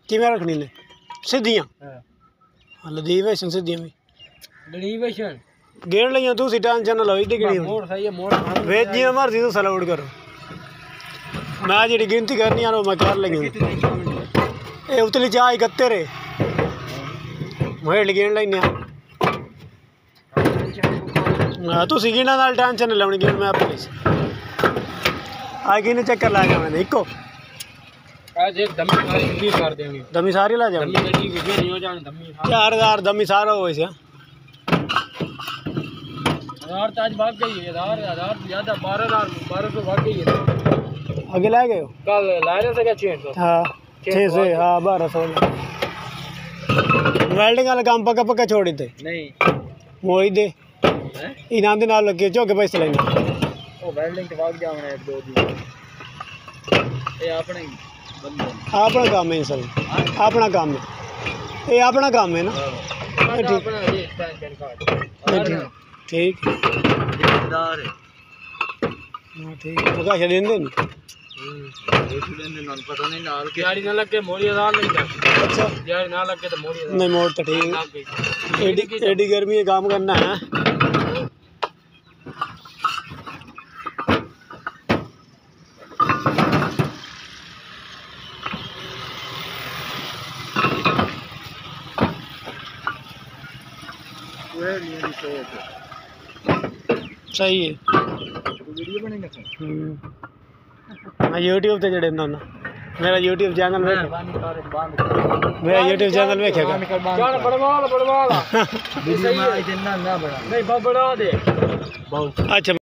किवें रखनी ने सीधियां लदी वैसन सीधियां भी लड़ी वैसन गेड़ लिया तू टेंशन ना लो मोड़ सही है मोड़ वेज जियां मर्जी तो सलाउड करो मैं जी गिनती करनी है मैं कर लगी ये उतली चाह 71 हेठ गिन लेने तुम गिना नाल टेंशन नहीं लानी गिन मैं अपनी आ गिन चक्कर ला जा मैंने इको दमी सारी ला जा 4000 दमी सारा हो वैसे आधार तो आज भाग गई है आधार ज्यादा 12,000 भाग गई है आगे ला गए कल लाया था क्या 600 हाँ 600 हाँ 1200 वेल्डिंग वाला काम पक्का पक्का छोड़ी थे नहीं मोई दे इनाम दे नाल लगे चौके पैसे लेने ओ वेल्डिंग तो भाग जावना एक दो दिन ये अपने बंदे अपना काम है सर अपना काम है ये अपना काम है ना ठीक जिम्मेदार है हां ठीक प्रकाश देन देन पता नहीं नाल दिहाड़ी ना लगे मोड़ी आधार नहीं था अच्छा दिहाड़ी ना लगे तो मोड़ी नहीं मोड़ तो ठीक एडी गर्मी में काम करना है सही है वीडियो बनेगा मैं यूट्यूब पे जड़े ना मेरा यूट्यूब चैनल में मेरा यूट्यूब चैनल में क्या बढ़वा नहीं बढ़ा दे अच्छा।